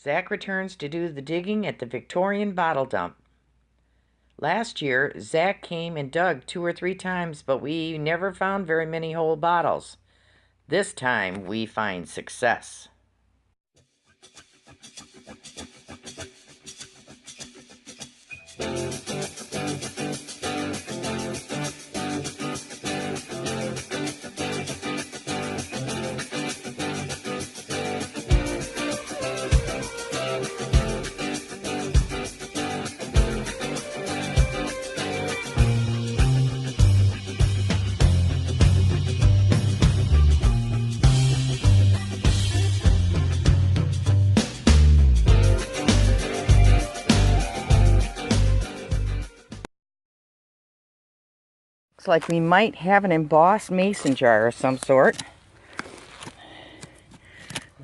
Zack returns to do the digging at the Victorian Bottle Dump. Last year, Zack came and dug 2 or 3 times, but we never found very many whole bottles. This time, we find success. Looks like we might have an embossed mason jar of some sort.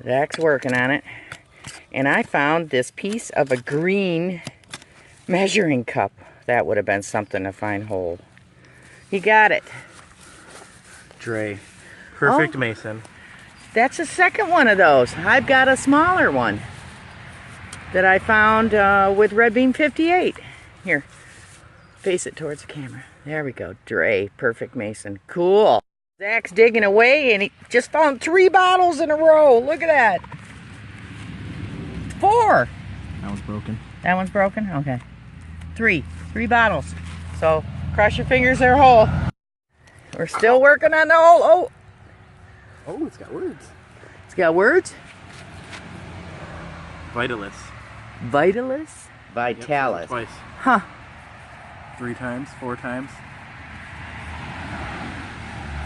Zack's working on it. And I found this piece of a green measuring cup. That would have been something to find whole. He got it. Dre. Perfect mason. That's the second one of those. I've got a smaller one that I found with Red Beam 58. Here, face it towards the camera. There we go. Dre, perfect mason. Cool. Zack's digging away and he just found 3 bottles in a row. Look at that. 4. That one's broken. That one's broken? Okay. 3 bottles. So cross your fingers they're whole. We're still working on the hole. Oh, it's got words. It's got words? Vitalis. Vitalis? Vitalis. Yep, twice. Huh. 3 times, 4 times.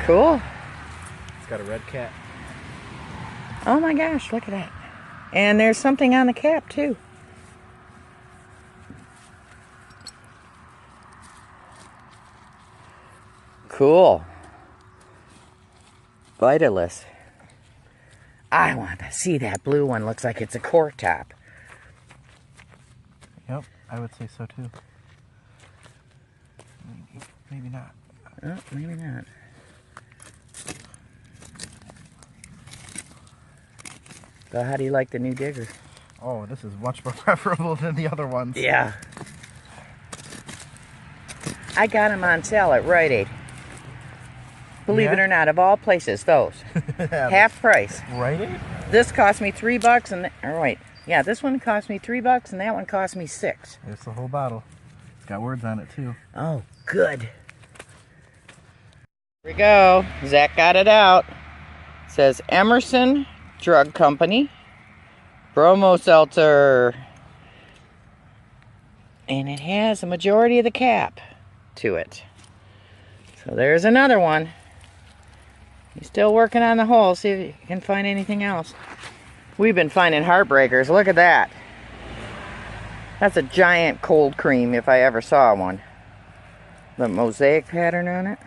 Cool. It's got a red cat. Oh my gosh, look at that. And there's something on the cap too. Cool. Vitalis. I want to see that blue one. Looks like it's a cork top. Yep, I would say so too. Maybe not. Oh, maybe not. So how do you like the new digger? Oh, this is much more preferable than the other ones. Yeah. I got them on sale at Rite Aid. Believe it or not, of all places, those. Half price. Rite Aid? This cost me $3 and, all right. Yeah, this one cost me $3 and that one cost me $6. It's the whole bottle. It's got words on it too. Oh, good. Here we go. Zack got it out. It says Emerson Drug Company. Bromo Seltzer. And it has a majority of the cap to it. So there's another one. He's still working on the hole. See if you can find anything else. We've been finding heartbreakers. Look at that. That's a giant cold cream if I ever saw one. The mosaic pattern on it.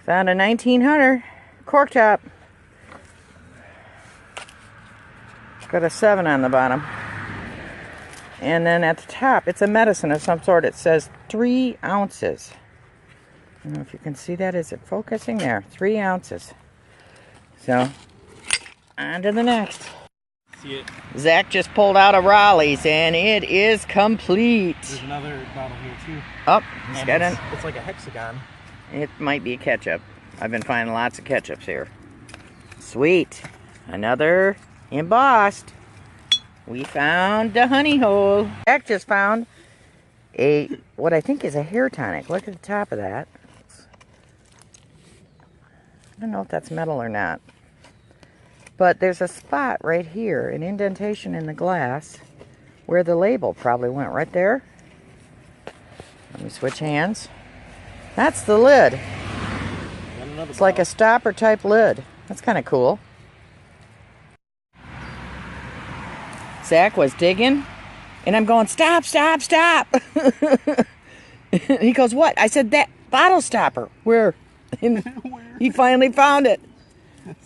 Found a 1900 cork top. Got a 7 on the bottom. And then at the top, it's a medicine of some sort. It says 3 ounces. I don't know if you can see that. Is it focusing there? 3 ounces. So, on to the next. See it? Zack just pulled out a Raleigh's and it is complete. There's another bottle here too. Oh, he's got an. It's like a hexagon. It might be a ketchup. I've been finding lots of ketchups here. Sweet. Another embossed. We found the honey hole. Zack just found what I think is a hair tonic. Look at the top of that. I don't know if that's metal or not. But there's a spot right here, an indentation in the glass, where the label probably went right there. Let me switch hands. That's the lid. It's like a stopper type lid. That's kind of cool. Zack was digging, and I'm going, stop, stop, stop. He goes, what? I said, that bottle stopper. Where? He finally found it.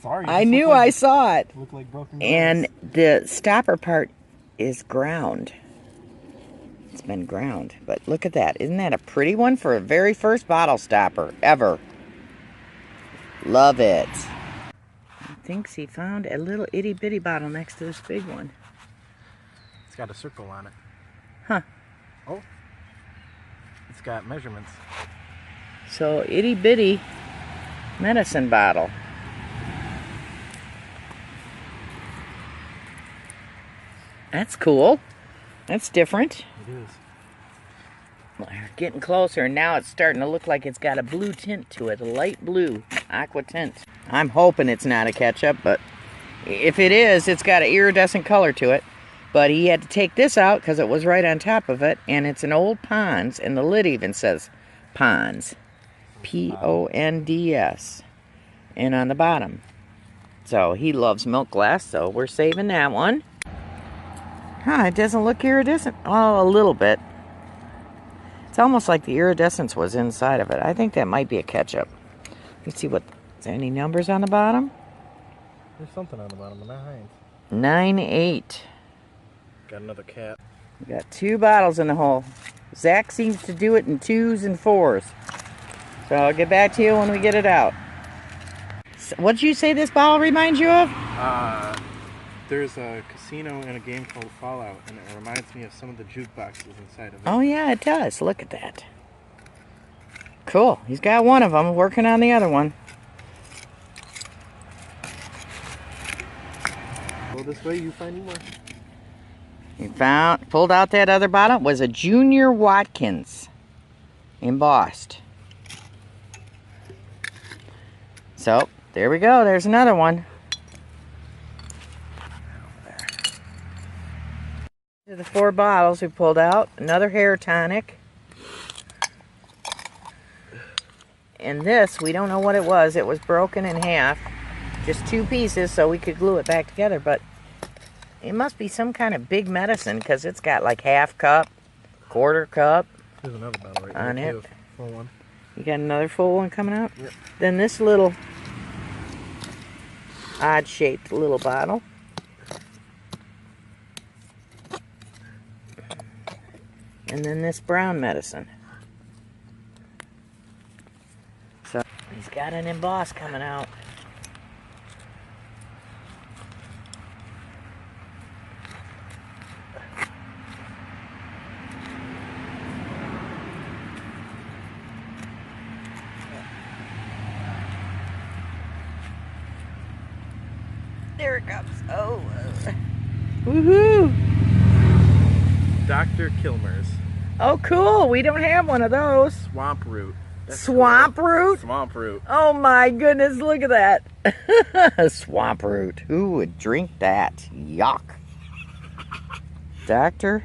Sorry. I knew I saw it. Looked like broken glass. And the stopper part is ground. It's been ground. But look at that. Isn't that a pretty one for a very first bottle stopper ever? Love it. He thinks he found a little itty bitty bottle next to this big one. got a circle on it. Huh. Oh. It's got measurements. So, itty bitty medicine bottle. That's cool. That's different. It is. We're getting closer, and now it's starting to look like it's got a blue tint to it, a light blue, aqua tint. I'm hoping it's not a ketchup, but if it is, it's got an iridescent color to it. But he had to take this out because it was right on top of it, and it's an old Pond's, and the lid even says Pond's. P-O-N-D-S. And on the bottom. So he loves milk glass, so we're saving that one. Huh, it doesn't look iridescent. Oh, a little bit. It's almost like the iridescence was inside of it. I think that might be a ketchup. Let's see what... Is there any numbers on the bottom? There's something on the bottom of that Heinz. 9-8. Got another cap. We got 2 bottles in the hole. Zack seems to do it in 2s and 4s. So I'll get back to you when we get it out. So what did you say this bottle reminds you of? There's a casino and a game called Fallout, and it reminds me of some of the jukeboxes inside of it. Oh yeah, it does. Look at that. Cool. He's got one of them, working on the other one. Go this way, you find more. He pulled out that other bottle. It was a Junior Watkins. Embossed. So, there we go. There's another one. The 4 bottles we pulled out. Another hair tonic. And this, we don't know what it was. It was broken in half. Just 2 pieces so we could glue it back together. But it must be some kind of big medicine because it's got like half cup, quarter cup. There's another bottle right on there, it. too. Full one. You got another full one coming out? Yep. Then this little odd-shaped little bottle. And then this brown medicine. So he's got an emboss coming out. There it comes. Oh. Woohoo! Dr. Kilmer's. Oh, cool. We don't have one of those. Swamp root. That's Swamp cool. root? Swamp root. Oh my goodness, look at that. Swamp root. Who would drink that? Yuck. Dr.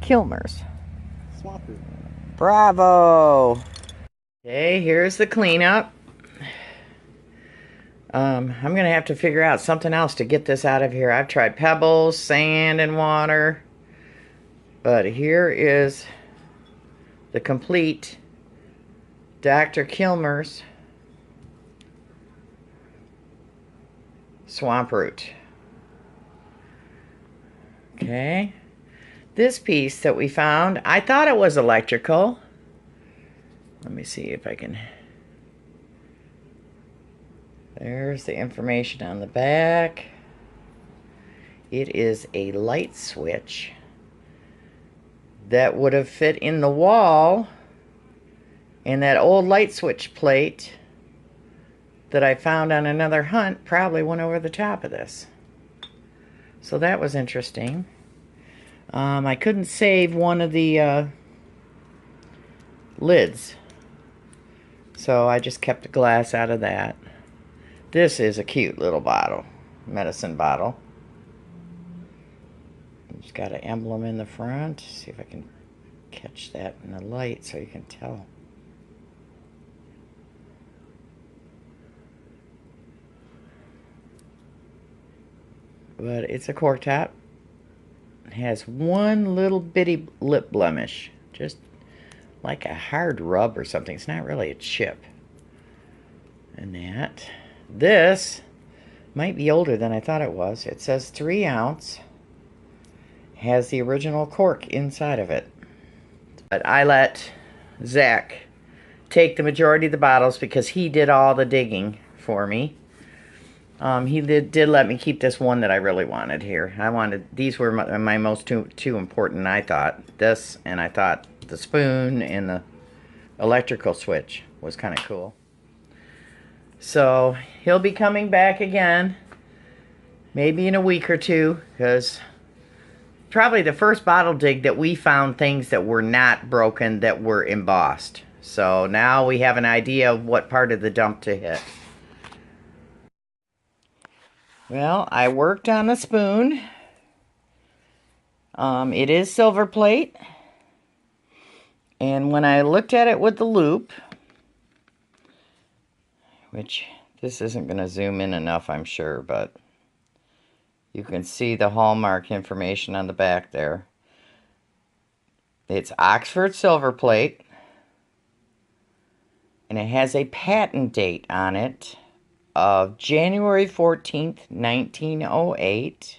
Kilmer's. Swamp root. Bravo. Okay, here's the cleanup. I'm going to have to figure out something else to get this out of here. I've tried pebbles, sand, and water. But here is the complete Dr. Kilmer's swamp root. Okay. This piece that we found, I thought it was electrical. Let me see if I can... There's the information on the back. It is a light switch that would have fit in the wall, and that old light switch plate that I found on another hunt probably went over the top of this. So that was interesting. I couldn't save one of the lids, so I just kept the glass out of that. This is a cute little bottle, medicine bottle. It's got an emblem in the front. See if I can catch that in the light so you can tell. But it's a cork top. It has one little bitty lip blemish, just like a hard rub or something. It's not really a chip. And that. This might be older than I thought it was. It says 3 ounce. Has the original cork inside of it. But I let Zack take the majority of the bottles because he did all the digging for me. He did let me keep this one that I really wanted here. These were my most two important, I thought. This, and I thought the spoon and the electrical switch was kind of cool. So he'll be coming back again, maybe in a week or two, because probably the first bottle dig that we found things that were not broken, that were embossed. So now we have an idea of what part of the dump to hit. Well, I worked on the spoon. It is silver plate. And when I looked at it with the loop, which this isn't going to zoom in enough, I'm sure, but you can see the hallmark information on the back there. It's Oxford silver plate, and it has a patent date on it of January 14th, 1908.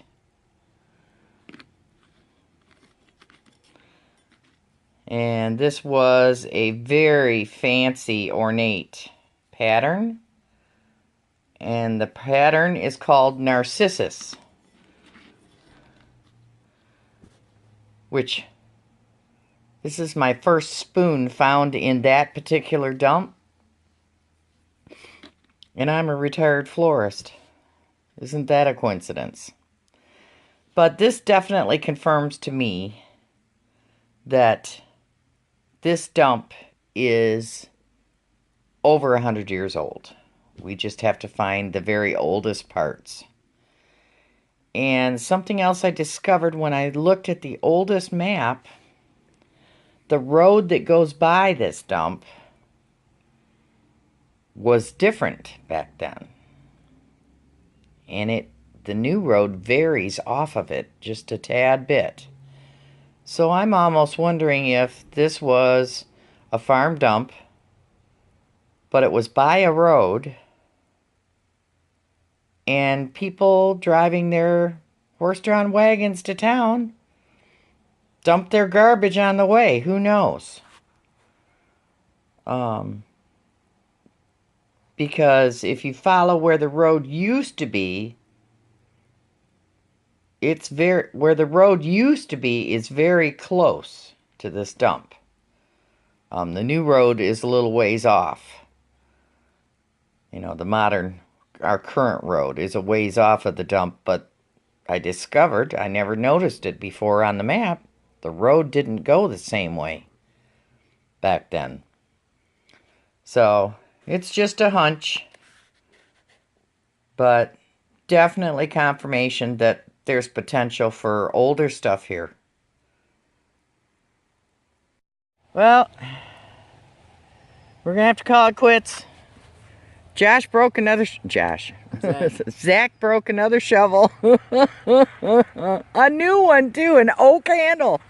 And this was a very fancy, ornate pattern. And the pattern is called Narcissus, which this is my first spoon found in that particular dump. And I'm a retired florist. Isn't that a coincidence? But this definitely confirms to me that this dump is over 100 years old. We just have to find the very oldest parts. And something else I discovered when I looked at the oldest map, the road that goes by this dump was different back then. And the new road varies off of it just a tad bit. So I'm almost wondering if this was a farm dump, but it was by a road, and people driving their horse-drawn wagons to town dumped their garbage on the way. Who knows? Because if you follow where the road used to be, where the road used to be is very close to this dump. The new road is a little ways off. You know, our current road is a ways off of the dump, but I discovered, I never noticed it before on the map, the road didn't go the same way back then. So, it's just a hunch, but definitely confirmation that there's potential for older stuff here. Well, we're gonna have to call it quits. Zack broke another shovel. A new one too, an oak handle.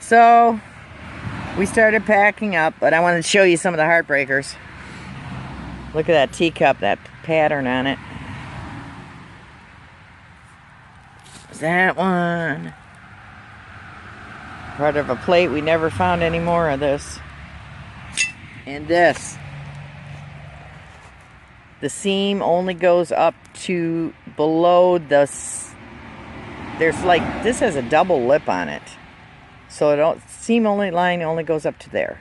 So we started packing up, but I wanted to show you some of the heartbreakers. Look at that teacup, that pattern on it. That one. Part of a plate. We never found any more of this. And this. The seam only goes up to below the... There's like... This has a double lip on it. So seam line only goes up to there.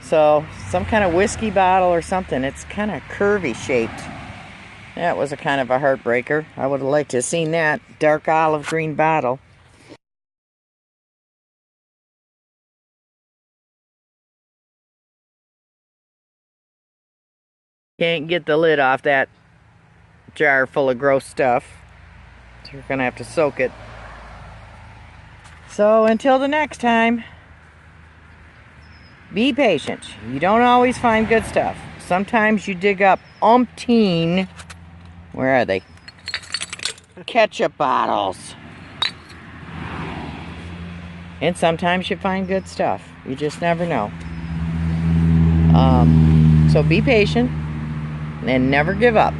So, some kind of whiskey bottle or something. It's kind of curvy shaped. That was a kind of a heartbreaker. I would have liked to have seen that. Dark olive green bottle. Can't get the lid off that jar full of gross stuff. So you're going to have to soak it. So until the next time, be patient. You don't always find good stuff. Sometimes you dig up umpteen, where are they? Ketchup bottles. And sometimes you find good stuff. You just never know. So be patient and never give up.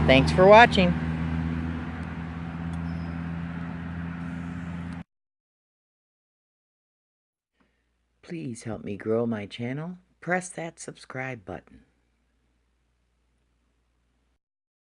Thanks for watching. Please help me grow my channel. Press that subscribe button.